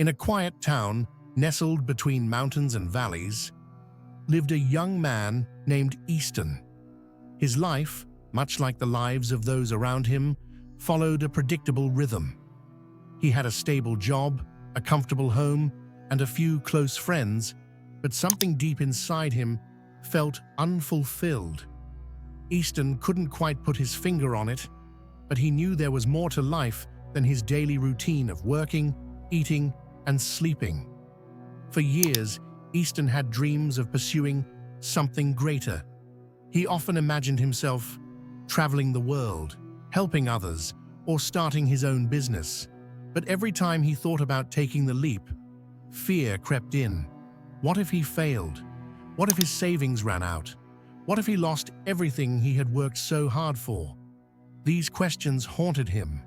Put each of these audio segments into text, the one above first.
In a quiet town, nestled between mountains and valleys, lived a young man named Easton. His life, much like the lives of those around him, followed a predictable rhythm. He had a stable job, a comfortable home, and a few close friends, but something deep inside him felt unfulfilled. Easton couldn't quite put his finger on it, but he knew there was more to life than his daily routine of working, eating, and sleeping. For years, Easton had dreams of pursuing something greater. He often imagined himself traveling the world, helping others, or starting his own business. But every time he thought about taking the leap, fear crept in. What if he failed? What if his savings ran out? What if he lost everything he had worked so hard for? These questions haunted him,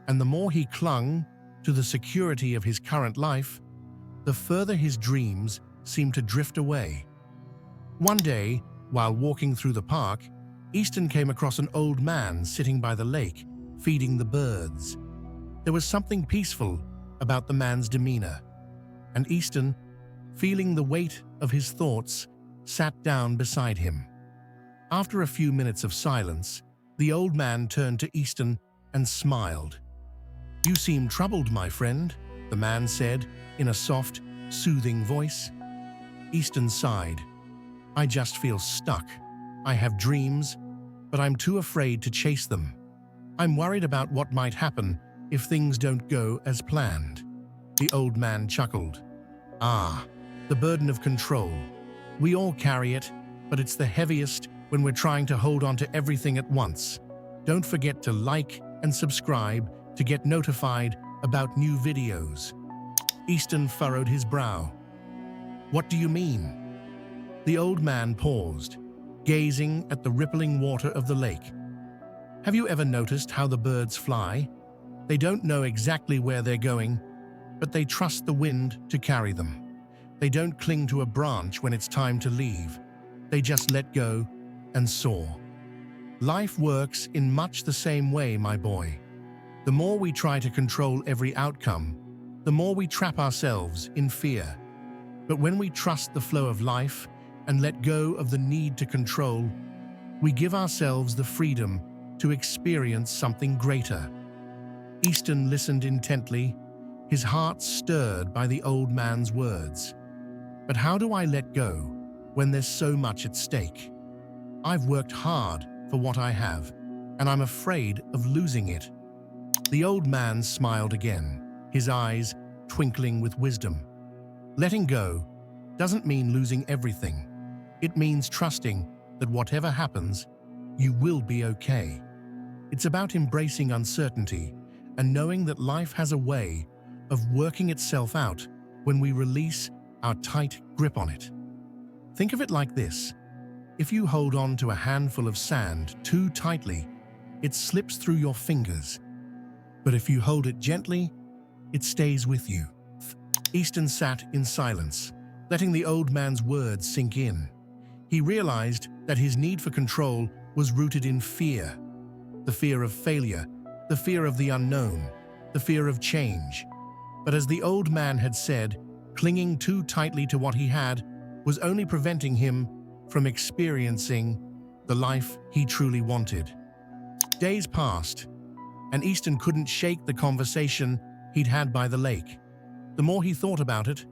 and the more he clung to the security of his current life, the further his dreams seemed to drift away. One day, while walking through the park, Easton came across an old man sitting by the lake, feeding the birds. There was something peaceful about the man's demeanor, and Easton, feeling the weight of his thoughts, sat down beside him. After a few minutes of silence, the old man turned to Easton and smiled. "You seem troubled, my friend," the man said in a soft, soothing voice. Easton sighed. "I just feel stuck. I have dreams, but I'm too afraid to chase them. I'm worried about what might happen if things don't go as planned." The old man chuckled. "Ah, the burden of control. We all carry it, but it's the heaviest when we're trying to hold on to everything at once. Don't forget to like and subscribe to get notified about new videos." Easton furrowed his brow. "What do you mean?" The old man paused, gazing at the rippling water of the lake. "Have you ever noticed how the birds fly? They don't know exactly where they're going, but they trust the wind to carry them. They don't cling to a branch when it's time to leave. They just let go and soar. Life works in much the same way, my boy. The more we try to control every outcome, the more we trap ourselves in fear. But when we trust the flow of life and let go of the need to control, we give ourselves the freedom to experience something greater." Easton listened intently, his heart stirred by the old man's words. "But how do I let go when there's so much at stake? I've worked hard for what I have, and I'm afraid of losing it." The old man smiled again, his eyes twinkling with wisdom. "Letting go doesn't mean losing everything. It means trusting that whatever happens, you will be okay. It's about embracing uncertainty and knowing that life has a way of working itself out when we release our tight grip on it. Think of it like this. If you hold on to a handful of sand too tightly, it slips through your fingers. But if you hold it gently, it stays with you." Easton sat in silence, letting the old man's words sink in. He realized that his need for control was rooted in fear. The fear of failure, the fear of the unknown, the fear of change. But as the old man had said, clinging too tightly to what he had was only preventing him from experiencing the life he truly wanted. Days passed, and Easton couldn't shake the conversation he'd had by the lake. The more he thought about it,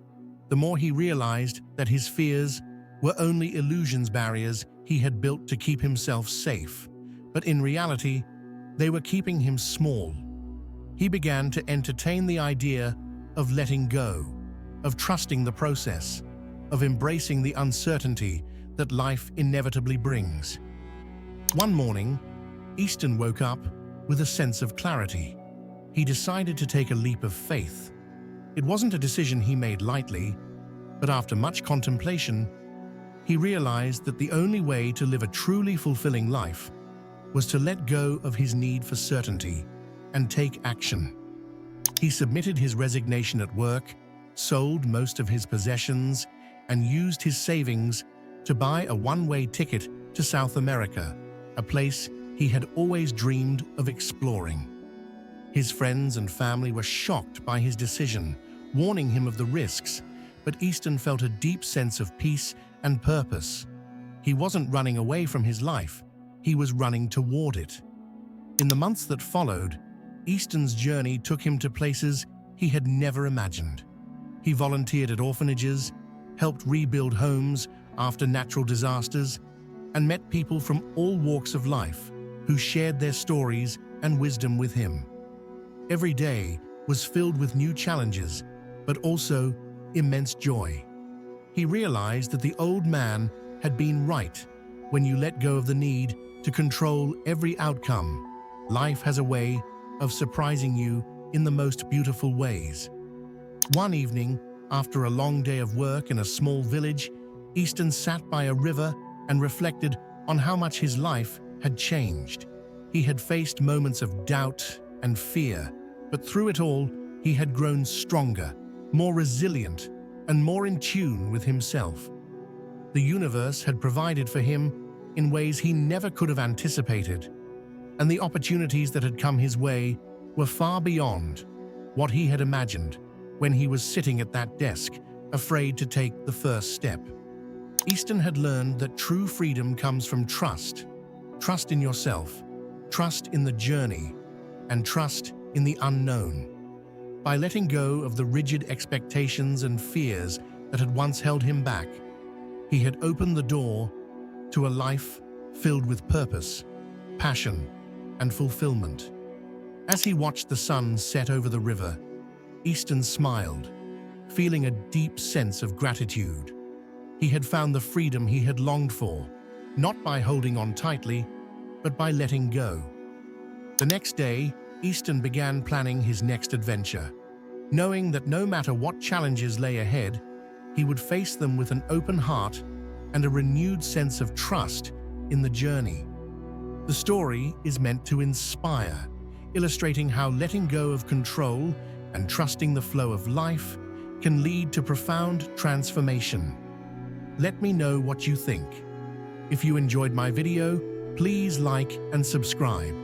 the more he realized that his fears were only illusions, barriers he had built to keep himself safe. But in reality, they were keeping him small. He began to entertain the idea of letting go, of trusting the process, of embracing the uncertainty that life inevitably brings. One morning, Easton woke up with a sense of clarity. He decided to take a leap of faith. It wasn't a decision he made lightly, but after much contemplation, he realized that the only way to live a truly fulfilling life was to let go of his need for certainty and take action. He submitted his resignation at work, sold most of his possessions, and used his savings to buy a one-way ticket to South America, a place he had always dreamed of exploring. His friends and family were shocked by his decision, warning him of the risks, but Easton felt a deep sense of peace and purpose. He wasn't running away from his life, he was running toward it. In the months that followed, Easton's journey took him to places he had never imagined. He volunteered at orphanages, helped rebuild homes after natural disasters, and met people from all walks of life who shared their stories and wisdom with him. Every day was filled with new challenges, but also immense joy. He realized that the old man had been right. When you let go of the need to control every outcome, life has a way of surprising you in the most beautiful ways. One evening, after a long day of work in a small village, Easton sat by a river and reflected on how much his life had changed. He had faced moments of doubt and fear, but through it all, he had grown stronger, more resilient, and more in tune with himself. The universe had provided for him in ways he never could have anticipated, and the opportunities that had come his way were far beyond what he had imagined when he was sitting at that desk, afraid to take the first step. Easton had learned that true freedom comes from trust. Trust in yourself, trust in the journey, and trust in the unknown. By letting go of the rigid expectations and fears that had once held him back, he had opened the door to a life filled with purpose, passion, and fulfillment. As he watched the sun set over the river, Easton smiled, feeling a deep sense of gratitude. He had found the freedom he had longed for, not by holding on tightly, but by letting go. The next day, Easton began planning his next adventure, knowing that no matter what challenges lay ahead, he would face them with an open heart and a renewed sense of trust in the journey. The story is meant to inspire, illustrating how letting go of control and trusting the flow of life can lead to profound transformation. Let me know what you think. If you enjoyed my video, please like and subscribe.